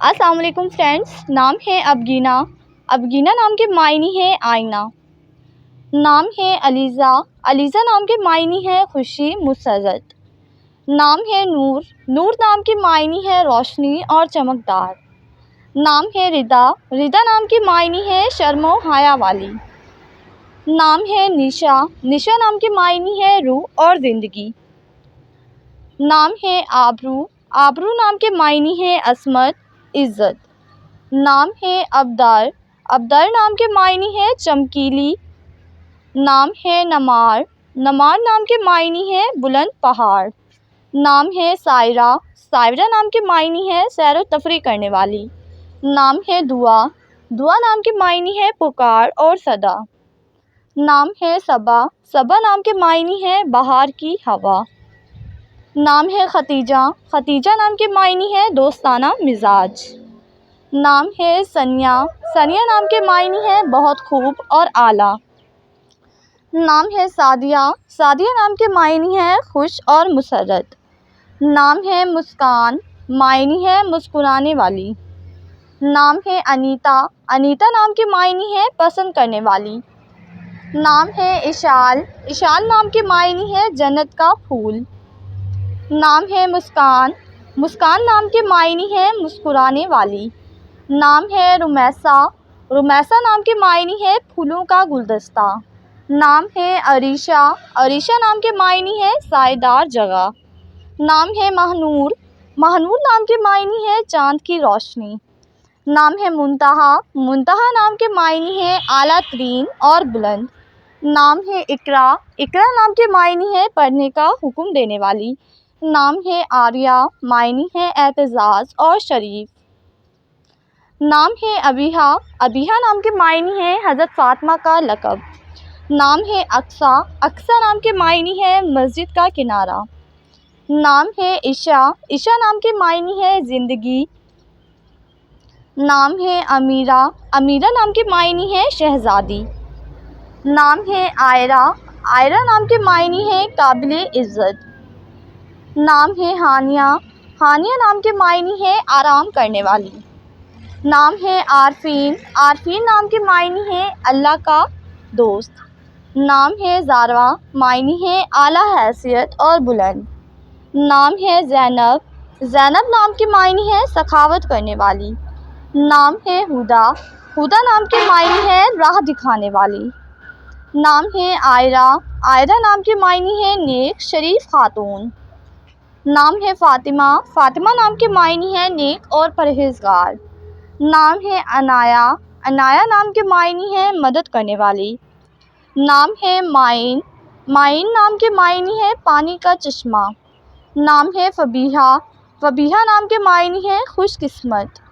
السلام علیکم فرینڈس، نام ہے ابگینہ۔ ابگینہ نام کے معنی ہے آئینہ۔ نام ہے علیزہ۔ علیزہ نام کے معنی ہے خوشی، مسرت۔ نام ہے نور۔ نور نام کے معنی ہے روشنی اور چمکدار۔ نام ہے ردا۔ ردا نام کے معنی ہے شرم و حیا والی۔ نام ہے نشا۔ نشا نام کے معنی ہے روح اور زندگی۔ نام ہے آبرو۔ آبرو نام کے معنی ہے عصمت، عزت۔ نام ہے ابدار۔ ابدار نام کے معنی ہے چمکیلی۔ نام ہے نمار۔ نمار نام کے معنی ہے بلند پہاڑ۔ نام ہے سائرہ۔ سائرہ نام کے معنی ہے سیر و تفریح کرنے والی۔ نام ہے دعا۔ دعا نام کے معنی ہے پکار اور صدا۔ نام ہے صبا۔ صبا نام کے معنی ہے بہار کی ہوا۔ نام ہے ختیجہ۔ ختیجہ نام کے معنی ہے دوستانہ مزاج۔ نام ہے ثانیہ۔ ثانیہ نام کے معنی ہے بہت خوب اور اعلیٰ۔ نام ہے سعدیہ۔ سعدیہ نام کے معنی ہے خوش اور مسرت۔ نام ہے مسکان۔ معنی ہے مسکرانے والی۔ نام ہے انیتا۔ انیتا نام کے معنی ہے پسند کرنے والی۔ نام ہے اشال۔ اشال نام کے معنی ہے جنت کا پھول۔ نام ہے مسکان۔ مسکان نام کے معنی ہے مسکرانے والی۔ نام ہے رمیسہ۔ رمیسہ نام کے معنی ہے پھولوں کا گلدستہ۔ نام ہے عریشہ۔ عریشہ نام کے معنی ہے سائے دار جگہ۔ نام ہے ماہنور۔ ماہنور نام کے معنی ہے چاند کی روشنی۔ نام ہے منتہا۔ منتہا نام کے معنی ہے اعلیٰ ترین اور بلند۔ نام ہے اقرا۔ اقرا نام کے معنی ہے پڑھنے کا حکم دینے والی۔ نام ہے آریہ۔ معنی ہے اعتزاز اور شریف۔ نام ہے ابیہا۔ ابیہا نام کے معنی ہے حضرت فاطمہ کا لقب۔ نام ہے اقصیٰ۔ اقصیٰ نام کے معنی ہے مسجد کا کنارہ۔ نام ہے عشا۔ عشا نام کے معنی ہے زندگی۔ نام ہے امیرہ۔ امیرہ نام کے معنی ہے شہزادی۔ نام ہے عائرہ۔ عائرہ نام کے معنی ہے قابل عزت۔ نام ہے ہانیہ۔ ہانیہ نام کے معنی ہے آرام کرنے والی۔ نام ہے عارفین۔ عارفین نام کے معنی ہے اللہ کا دوست۔ نام ہے زاروا۔ معنی ہے اعلیٰ حیثیت اور بلند۔ نام ہے زینب۔ زینب نام کے معنی ہے سخاوت کرنے والی۔ نام ہے ہدا۔ ہدا نام کے معنی ہے راہ دکھانے والی۔ نام ہے عائرہ۔ عائرہ نام کے معنی ہے نیک، شریف خاتون۔ نام ہے فاطمہ۔ فاطمہ نام کے معنی ہے نیک اور پرہیزگار۔ نام ہے عنایہ۔ عنایہ نام کے معنی ہے مدد کرنے والی۔ نام ہے معین۔ معین نام کے معنی ہے پانی کا چشمہ۔ نام ہے فبیہہ۔ فبیہہ نام کے معنی ہے خوش قسمت۔